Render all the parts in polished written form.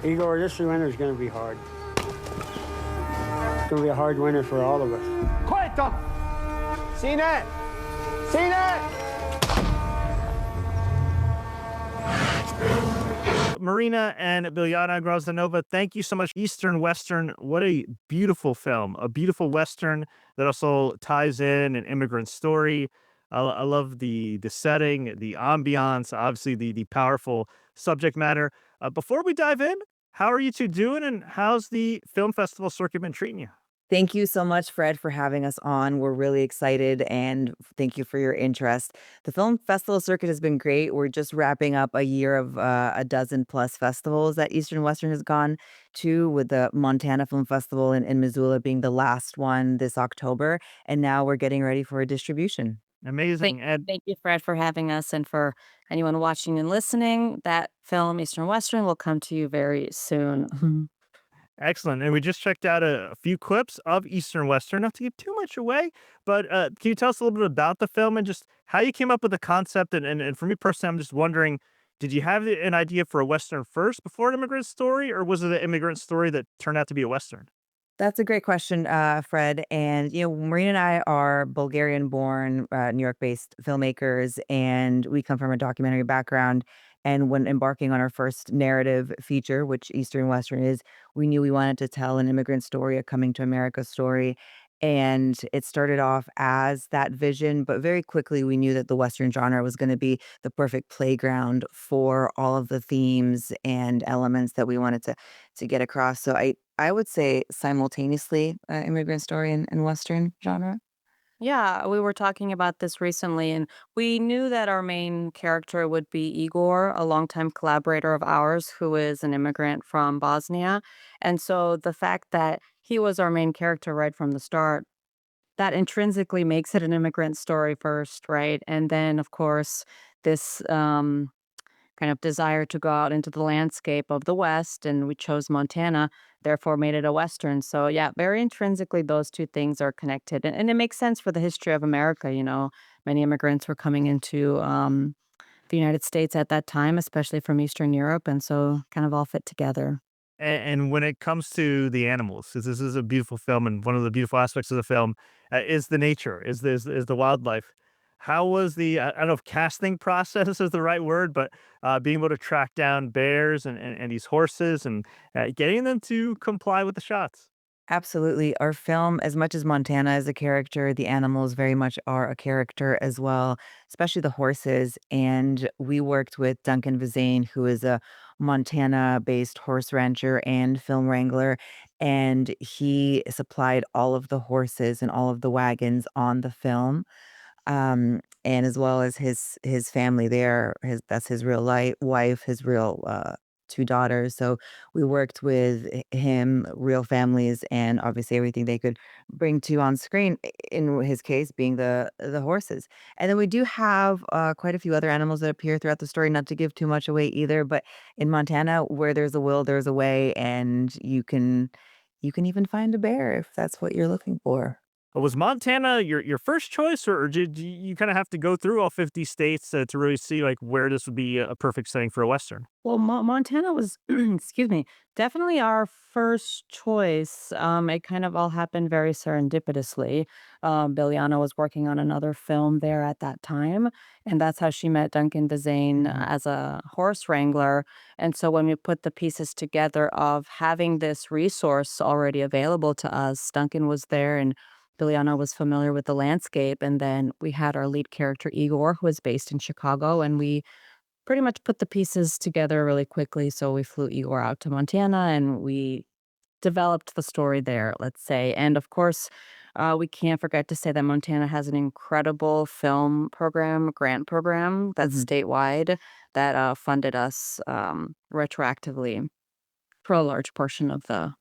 Igor, this winter is going to be hard. It's going to be a hard winter for all of us. Quiet, Tom! Seen it! Seen it! Marina and Biljana Grozdanova, thank you so much. Eastern Western, what a beautiful film, a beautiful Western that also ties in an immigrant story. I love the setting, the ambiance, obviously the powerful subject matter. Before we dive in, how are you two doing, and how's the film festival circuit been treating you? Thank you so much, Fred, for having us on. We're really excited and thank you for your interest. The film festival circuit has been great. We're just wrapping up a year of a dozen plus festivals that Eastern Western has gone to, with the Montana Film Festival in Missoula being the last one this October. And now we're getting ready for a distribution. Amazing. And Thank you, Fred, for having us, and for anyone watching and listening. That film, Eastern Western, will come to you very soon. excellent. And we just checked out a few clips of Eastern Western, not to give too much away, but can you tell us a little bit about the film and just how you came up with the concept? And for me personally, I'm just wondering, did you have an idea for a Western first before an immigrant story, or was it an immigrant story that turned out to be a Western? That's a great question, Fred. And, Marina and I are Bulgarian born, New York based filmmakers, and we come from a documentary background. And when embarking on our first narrative feature, which Eastern Western is, we knew we wanted to tell an immigrant story, a coming to America story. And it started off as that vision, but very quickly we knew that the Western genre was going to be the perfect playground for all of the themes and elements that we wanted to get across. So I would say simultaneously, immigrant story and Western genre. Yeah, we were talking about this recently, and we knew that our main character would be Igor, a longtime collaborator of ours who is an immigrant from Bosnia. And so the fact that he was our main character right from the start, that intrinsically makes it an immigrant story first, right? And then, of course, this kind of desire to go out into the landscape of the West, and we chose Montana, therefore made it a Western. So, yeah, very intrinsically, those two things are connected. And it makes sense for the history of America. Many immigrants were coming into the United States at that time, especially from Eastern Europe. And so, kind of all fit together. And when it comes to the animals, 'cause this is a beautiful film, and one of the beautiful aspects of the film is the nature, is the wildlife. How was I don't know if casting process is the right word, but being able to track down bears and these horses, and getting them to comply with the shots? Absolutely. Our film, as much as Montana is a character, the animals very much are a character as well, especially the horses. And we worked with Duncan Vizane, who is a Montana-based horse rancher and film wrangler, and he supplied all of the horses and all of the wagons on the film. And as well as his family there, his that's his real life wife, his real, 2 daughters, so we worked with him, real families, and obviously everything they could bring to on screen, in his case being the horses. And then we do have, quite a few other animals that appear throughout the story, not to give too much away either, but in Montana, where there's a will, there's a way, and you can even find a bear if that's what you're looking for. Was Montana your first choice, or did you kind of have to go through all 50 states to really see like where this would be a perfect setting for a Western? Well, Montana was, excuse me, definitely our first choice. It kind of all happened very serendipitously. Biljana was working on another film there at that time, and that's how she met Duncan Bazane as a horse wrangler. And so when we put the pieces together of having this resource already available to us, Duncan was there, and Biljana was familiar with the landscape. And then we had our lead character, Igor, who was based in Chicago, and we pretty much put the pieces together really quickly. So we flew Igor out to Montana, and we developed the story there, let's say. And of course, we can't forget to say that Montana has an incredible film program, grant program that's Mhm. statewide, that funded us retroactively for a large portion of the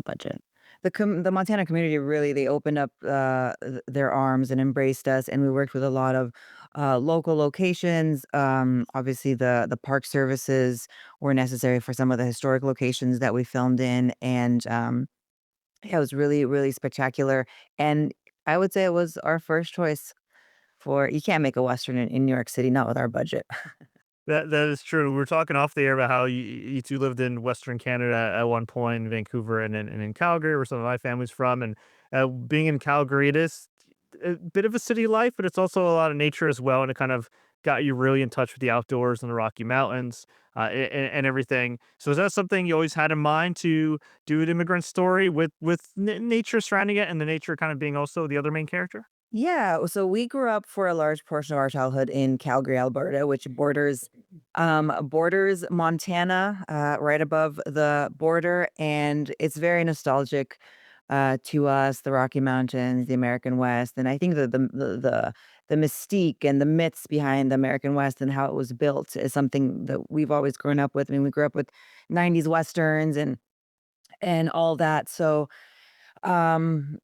budget. The Montana community really, they opened up, their arms and embraced us, and we worked with a lot of, local locations. Obviously, the park services were necessary for some of the historic locations that we filmed in, and, yeah, it was really, really spectacular, and I would say it was our first choice. For You can't make a Western in New York City, not with our budget. That is true. We were talking off the air about how you two lived in Western Canada at one point, in Vancouver and in Calgary, where some of my family's from. And being in Calgary, it is a bit of a city life, but it's also a lot of nature as well. And it kind of got you really in touch with the outdoors and the Rocky Mountains and everything. So is that something you always had in mind to do an immigrant story with nature surrounding it, and the nature kind of being also the other main character? Yeah, so we grew up for a large portion of our childhood in Calgary, Alberta, which borders Montana, right above the border, and it's very nostalgic to us, the Rocky Mountains, the American West, and I think that the mystique and the myths behind the American West and how it was built is something that we've always grown up with. I mean, we grew up with '90s westerns and all that. So, um,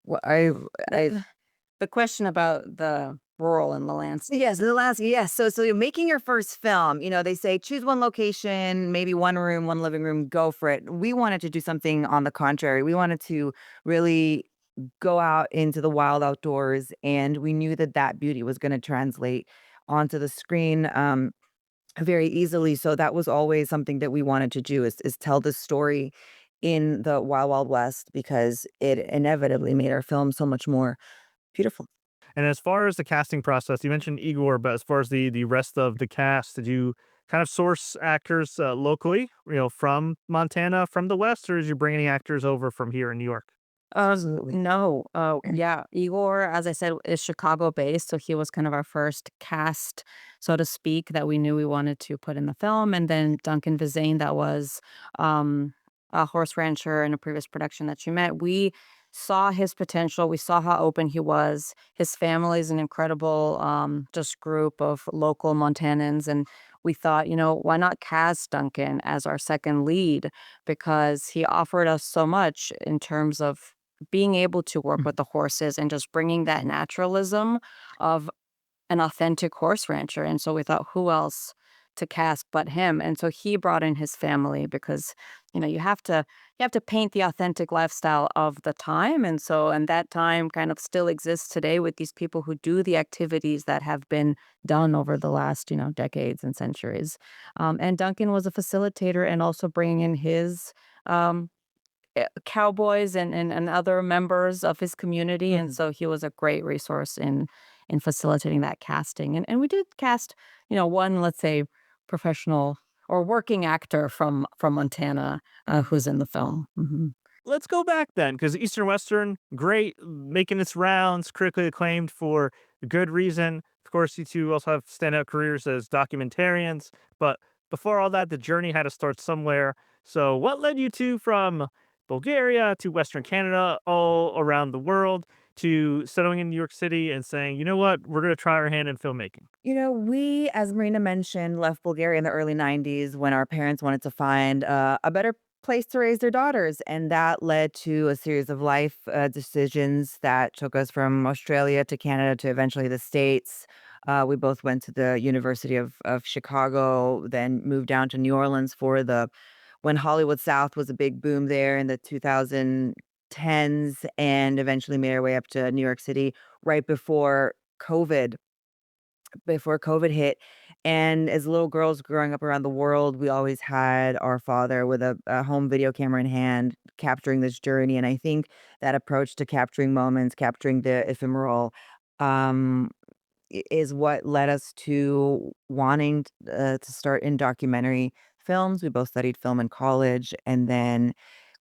wh- I I The the question about the rural and the landscape. Yes, the last yes. So you're making your first film, they say choose one location, maybe one room, one living room, go for it. We wanted to do something on the contrary. We wanted to really go out into the wild outdoors, and we knew that that beauty was going to translate onto the screen very easily. So that was always something that we wanted to do is tell this story in the wild wild west because it inevitably made our film so much more beautiful. And as far as the casting process, you mentioned Igor, but as far as the rest of the cast, did you kind of source actors locally, from Montana, from the West, or is you bringing actors over from here in New York? Absolutely. No. Oh, yeah. Igor, as I said, is Chicago based. So he was kind of our first cast, so to speak, that we knew we wanted to put in the film. And then Duncan Vizane, that was a horse rancher in a previous production that you met. We saw his potential. We saw how open he was. His family is an incredible just group of local Montanans. And we thought, why not cast Duncan as our second lead? Because he offered us so much in terms of being able to work with the horses and just bringing that naturalism of an authentic horse rancher, and so we thought, who else to cast but him? And so he brought in his family because, you have to paint the authentic lifestyle of the time, and that time kind of still exists today with these people who do the activities that have been done over the last, decades and centuries. And Duncan was a facilitator and also bringing in his, um cowboys and other members of his community, and Mhm. so he was a great resource in facilitating that casting, and we did cast, one, let's say, professional or working actor from Montana, who's in the film. Mhm. Let's go back then, because Eastern Western, great, making its rounds, critically acclaimed for good reason. Of course, you two also have standout careers as documentarians, but before all that, the journey had to start somewhere. So, what led you two from Bulgaria to Western Canada, all around the world, to settling in New York City and saying, you know what, we're going to try our hand in filmmaking? We, as Marina mentioned, left Bulgaria in the early '90s when our parents wanted to find a better place to raise their daughters. And that led to a series of life decisions that took us from Australia to Canada to eventually the States. We both went to the University of Chicago, then moved down to New Orleans for when Hollywood South was a big boom there in the 2010s, and eventually made our way up to New York City right before COVID hit. And as little girls growing up around the world, we always had our father with a home video camera in hand, capturing this journey. And I think that approach to capturing moments, capturing the ephemeral, um, is what led us to wanting to start in documentary films. We both studied film in college, and then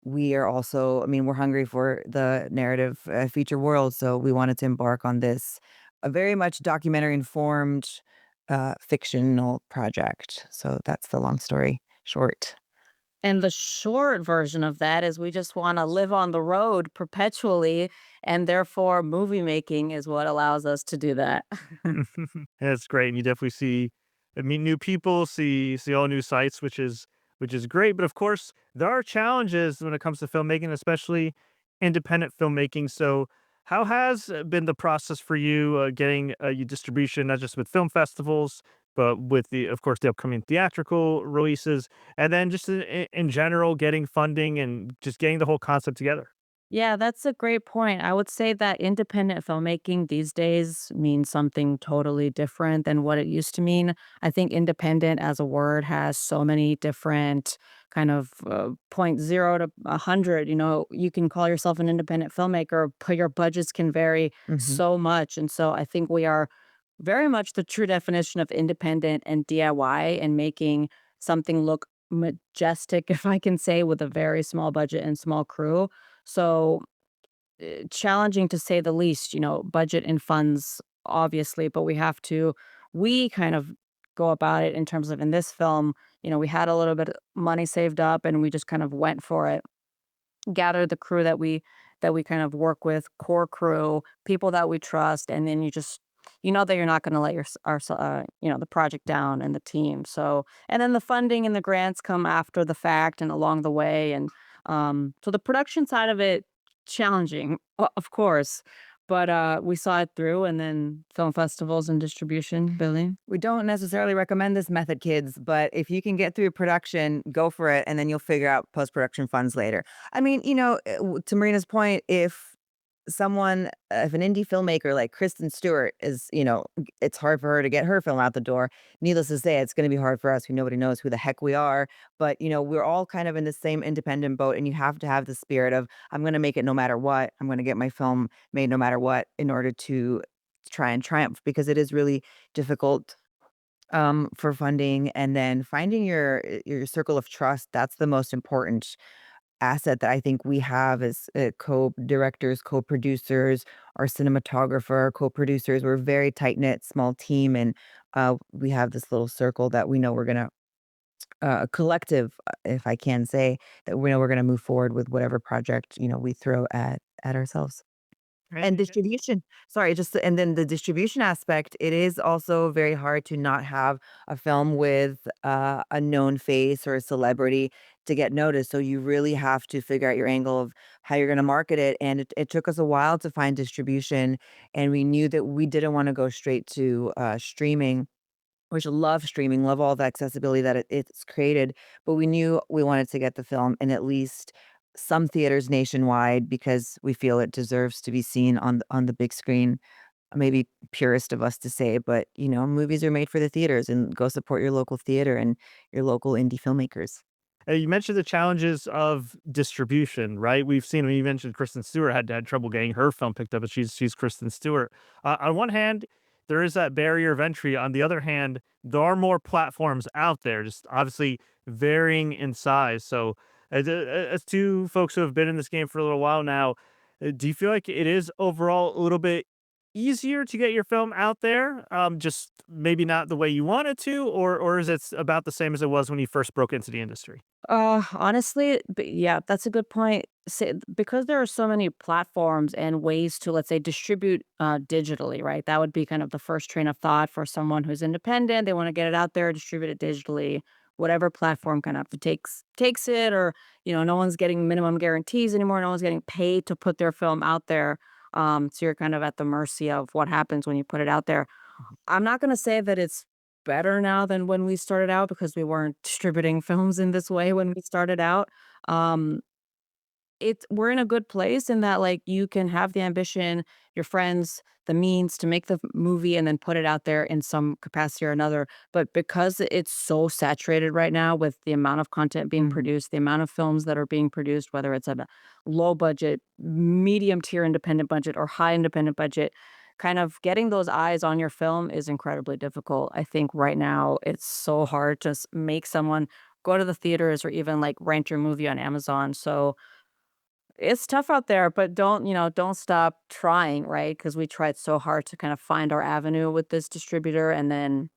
we are also, I mean, we're hungry for the narrative feature world, so we wanted to embark on this a very much documentary informed fictional project. So that's the long story short. And the short version of that is we just want to live on the road perpetually, and therefore movie making is what allows us to do that. That's great, and you definitely meet new people, see all new sights, which is great. But of course, there are challenges when it comes to filmmaking, especially independent filmmaking. So, how has been the process for you getting your distribution, not just with film festivals, but with of course, the upcoming theatrical releases, and then just in general, getting funding and just getting the whole concept together? Yeah, that's a great point. I would say that independent filmmaking these days means something totally different than what it used to mean. I think independent as a word has so many different kind of point zero to 100. You know, you can call yourself an independent filmmaker, but your budgets can vary Mhm. so much. And so I think we are very much the true definition of independent and DIY and making something look majestic, if I can say, with a very small budget and small crew. So, challenging to say the least, you know, budget and funds, obviously, but we kind of go about it in terms of in this film, you know, we had a little bit of money saved up and we just kind of went for it, gather the crew that we kind of work with, core crew, people that we trust, and then you know that you're not going to let you know, the project down and the team. So, and then the funding and the grants come after the fact and along the way, and so the production side of it challenging, of course, but we saw it through, and then film festivals and distribution, Billy. We don't necessarily recommend this method, kids, but if you can get through production, go for it, and then you'll figure out post-production funds later. I mean, to Marina's point, if an indie filmmaker like Kristen Stewart is, it's hard for her to get her film out the door. Needless to say, it's going to be hard for us who nobody knows who the heck we are. But, we're all kind of in the same independent boat, and you have to have the spirit of, I'm going to make it no matter what. I'm going to get my film made no matter what in order to try and triumph because it is really difficult for funding, and then finding your circle of trust. That's the most important asset that I think we have as co-directors, co-producers, our cinematographer, co-producers. We're a very tight knit, small team, and we have this little circle that we know we're gonna a collective, if I can say that we know we're gonna move forward with whatever project we throw at ourselves. And distribution. Sorry, just and then the distribution aspect, it is also very hard to not have a film with, a known face or a celebrity to get noticed, so you really have to figure out your angle of how you're gonna market it, and it took us a while to find distribution, and we knew that we didn't wanna go straight to, streaming, which love streaming, love all the accessibility that it's created, but we knew we wanted to get the film in at least some theaters nationwide because we feel it deserves to be seen on the big screen. Maybe purist of us to say, but movies are made for the theaters, and go support your local theater and your local indie filmmakers. You mentioned the challenges of distribution, right? We've seen, you mentioned Kristen Stewart had trouble getting her film picked up, but she's Kristen Stewart. On one hand, there is that barrier of entry. On the other hand, there are more platforms out there, just obviously varying in size. So, as two folks who have been in this game for a little while now, do you feel like it is overall a little bit easier to get your film out there? Just maybe not the way you want it to, or is it about the same as it was when you first broke into the industry? Honestly, yeah, that's a good point. Say, because there are so many platforms and ways to, let's say, distribute digitally, right? That would be kind of the first train of thought for someone who's independent. They want to get it out there, distribute it digitally, whatever platform kind of takes it, or no one's getting minimum guarantees anymore. No one's getting paid to put their film out there. So you're kind of at the mercy of what happens when you put it out there. I'm not gonna say that it's better now than when we started out because we weren't distributing films in this way when we started out. Um, we're in a good place in that, like, you can have the ambition, your friends, the means to make the movie and then put it out there in some capacity or another. But because it's so saturated right now with the amount of content being Mm. produced, the amount of films that are being produced, whether it's at a low budget, medium tier independent budget, or high independent budget, kind of getting those eyes on your film is incredibly difficult. I think right now it's so hard to make someone go to the theaters or even like rent your movie on Amazon. So it's tough out there, but don't stop trying, right? Because we tried so hard to kind of find our avenue with this distributor and then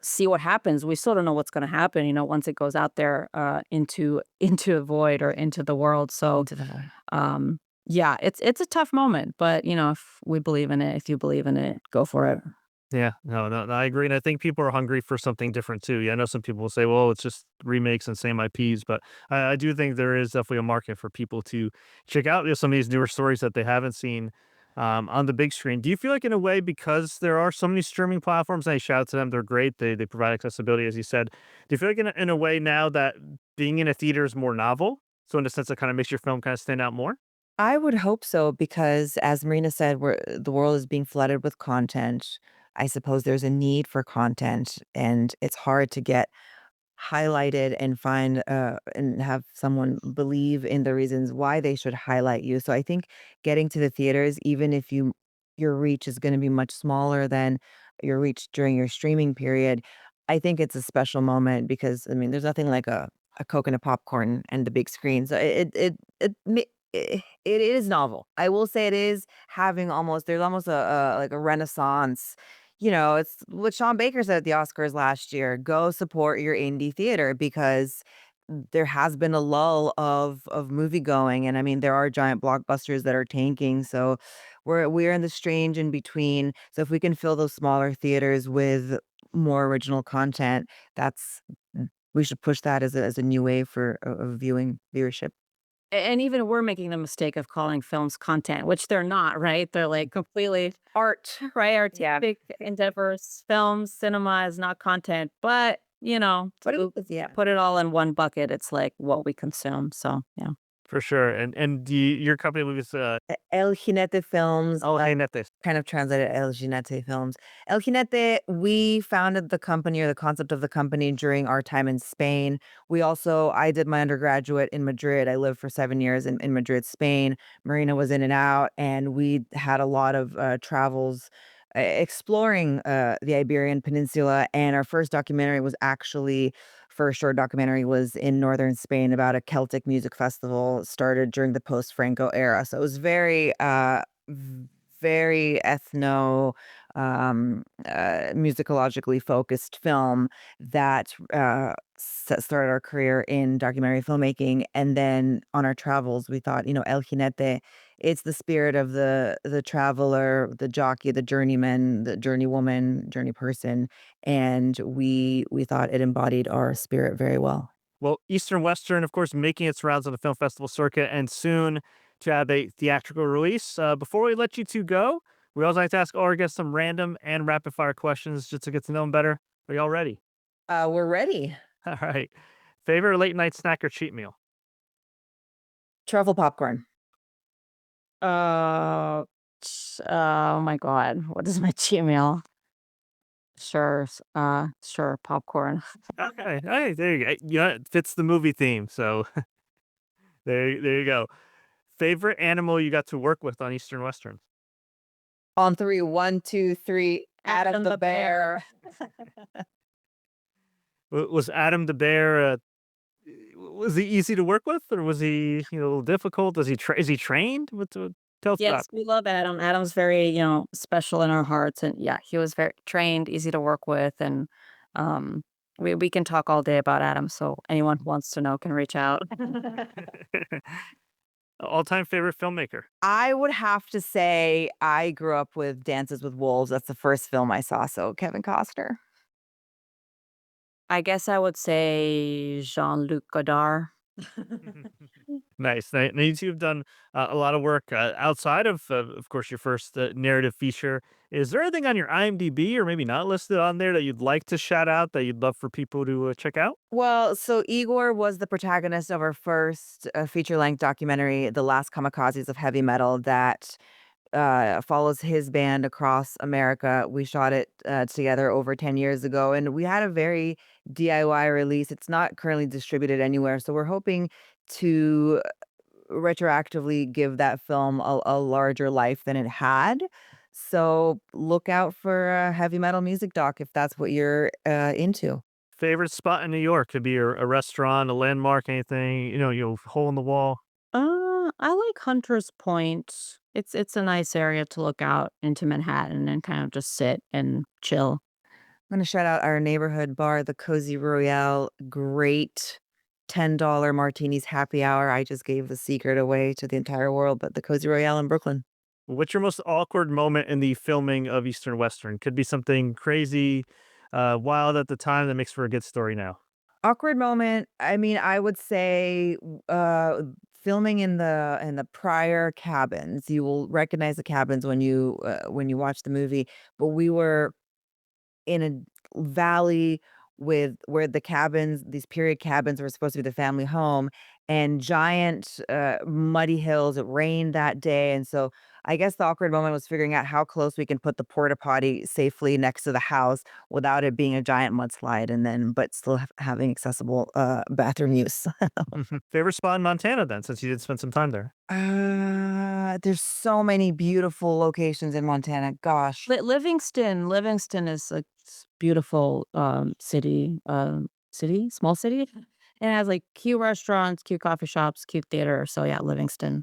see what happens. We still don't know what's gonna happen, once it goes out there, into a void or into the world. So, Into the void. yeah, it's a tough moment, but, if we believe in it, if you believe in it, go for it. Yeah, no, I agree, and I think people are hungry for something different too. Yeah, I know some people will say, "Well, it's just remakes and same IPs," but I do think there is definitely a market for people to check out some of these newer stories that they haven't seen on the big screen. Do you feel like, in a way, because there are so many streaming platforms, and I shout out to them, they're great. They provide accessibility, as you said. Do you feel like, in a way, now that being in a theater is more novel? So, in a sense, that kind of makes your film kind of stand out more. I would hope so because, as Marina said, the world is being flooded with content. I suppose there's a need for content, and it's hard to get highlighted and find and have someone believe in the reasons why they should highlight you. So I think getting to the theaters, even if your reach is going to be much smaller than your reach during your streaming period, I think it's a special moment because I mean, there's nothing like a Coke and a popcorn and the big screen. So it is novel. I will say it is having almost there's almost a like a renaissance. It's what Sean Baker said at the Oscars last year, "Go support your indie theater," because there has been a lull of movie going, and I mean, there are giant blockbusters that are tanking, so we're in the strange in between. So if we can fill those smaller theaters with more original content, that's we should push that as a new way for of viewing viewership. And even we're making the mistake of calling films content, which they're not, right? They're like completely art, right? Yeah. Artistic endeavors. Films, cinema is not content, but But to yeah. put it all in one bucket, it's like what we consume. So yeah. For sure. And your company was El Jinete Films, oh, hey, net this. kind of translated El Jinete Films. El Jinete, we founded the company or the concept of the company during our time in Spain. I did my undergraduate in Madrid. I lived for 7 years in Madrid, Spain. Marina was in and out, and we had a lot of travels exploring the Iberian Peninsula. And our first short documentary was in northern Spain about a Celtic music festival started during the post-Franco era. So it was very musicologically focused film that started our career in documentary filmmaking. And then on our travels, we thought, El Jinete, it's the spirit of the traveler, the jockey, the journeyman, the journeywoman, journey person, and we thought it embodied our spirit very well. Well, Eastern Western, of course, making its rounds on the film festival circuit and soon to have a theatrical release. Before we let you two go, we always like to ask all our guests some random and rapid fire questions just to get to know them better. Are y'all ready? We're ready. All right. Favorite late night snack or cheat meal? Truffle popcorn. Oh my God. What is my Gmail? Sure. Sure. Popcorn. Okay. Hey, there you go. Yeah, it fits the movie theme. So there you go. Favorite animal you got to work with on Eastern Western? On three, one, two, three. Adam the bear. Was Adam the bear? Was he easy to work with, or was he, a little difficult? Is he trained? Tell us about. Yes, we love Adam. Adam's very, special in our hearts. And yeah, he was very trained, easy to work with. And um, we can talk all day about Adam. So anyone who wants to know can reach out. All time favorite filmmaker. I would have to say I grew up with Dances with Wolves. That's the first film I saw. So Kevin Costner. I guess I would say Jean-Luc Godard. Nice. Now you two have done a lot of work outside of course, your first narrative feature. Is there anything on your IMDb or maybe not listed on there that you'd like to shout out that you'd love for people to check out? Well, so Igor was the protagonist of our first feature-length documentary, The Last Kamikazes of Heavy Metal, that follows his band across America. We shot it together over 10 years ago, and we had a very DIY release. It's not currently distributed anywhere, so we're hoping to retroactively give that film a larger life than it had. So look out for a heavy metal music doc if that's what you're into. Favorite spot in New York could be a restaurant, a landmark, anything. Hole in the wall. I like Hunter's Point. It's a nice area to look out into Manhattan and kind of just sit and chill. I'm gonna shout out our neighborhood bar, the Cozy Royale. Great $10 martinis happy hour. I just gave the secret away to the entire world, but the Cozy Royale in Brooklyn. What's your most awkward moment in the filming of Eastern Western? Could be something crazy, wild at the time that makes for a good story now. Awkward moment. I mean, I would say filming in the prior cabins. You will recognize the cabins when you watch the movie, but we were in a valley with where the cabins, these period cabins were supposed to be the family home, and giant muddy hills. It rained that day. And so I guess the awkward moment was figuring out how close we can put the porta potty safely next to the house without it being a giant mudslide, and then but still having accessible bathroom use. Favorite spot in Montana then, since you did spend some time there? There's so many beautiful locations in Montana. Gosh. Livingston is a beautiful small city. It has like cute restaurants, cute coffee shops, cute theater. So yeah, Livingston.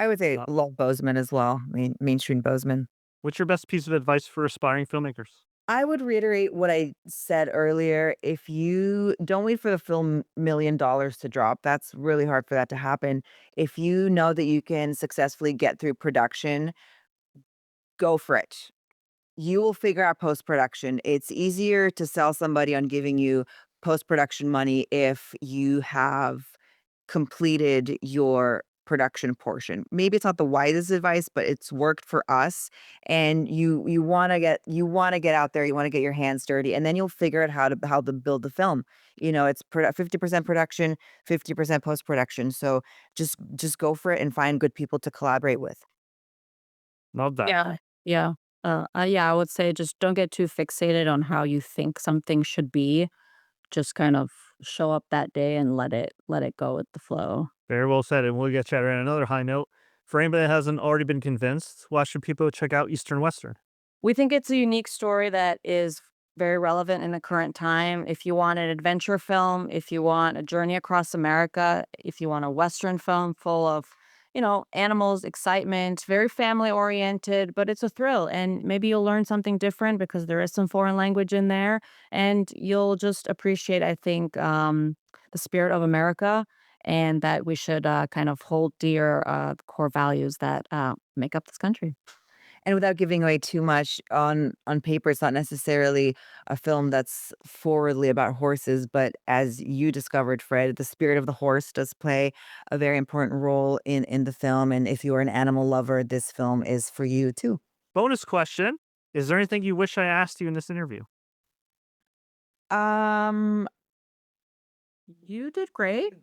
I would say Uh, love Bozeman as well. I mean, mainstream Bozeman. what's your best piece of advice for aspiring filmmakers? I would reiterate what I said earlier. If you don't wait for the film $1 million to drop, that's really hard for that to happen. If you know that you can successfully get through production, go for it. You will figure out post-production. It's easier to sell somebody on giving you post-production money if you have completed your production portion. Maybe it's not the wisest advice, but it's worked for us. And you want to get out there, you want to get your hands dirty, and then you'll figure out how to build the film. It's 50% production, 50% post-production. So just go for it and find good people to collaborate with. Love that. Yeah, yeah. Yeah, I would say just don't get too fixated on how you think something should be. Just kind of show up that day and let it go with the flow. Very well said. And we'll get chatting on another high note. For anybody that hasn't already been convinced, why should people check out Eastern Western? We think it's a unique story that is very relevant in the current time. If you want an adventure film, if you want a journey across America, if you want a Western film full of, animals, excitement, very family oriented, but it's a thrill. And maybe you'll learn something different because there is some foreign language in there. And you'll just appreciate, I think, the spirit of America and that we should kind of hold dear the core values that make up this country. And without giving away too much, on paper, it's not necessarily a film that's forwardly about horses, but as you discovered, Fred, the spirit of the horse does play a very important role in the film. And if you're an animal lover, this film is for you too. Bonus question. Is there anything you wish I asked you in this interview? Um, You did great.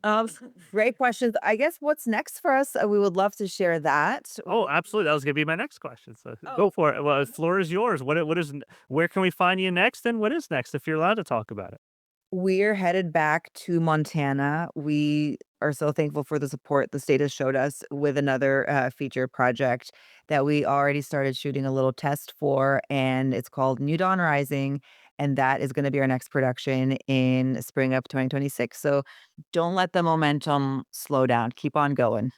Great questions. I guess what's next for us? We would love to share that. Oh, absolutely. That was going to be my next question. So Oh. go for it. Well, the floor is yours. Where can we find you next? And what is next, if you're allowed to talk about it? We're headed back to Montana. We are so thankful for the support the state has showed us with another feature project that we already started shooting a little test for, and it's called New Dawn Rising. And that is going to be our next production in spring of 2026. So don't let the momentum slow down. Keep on going.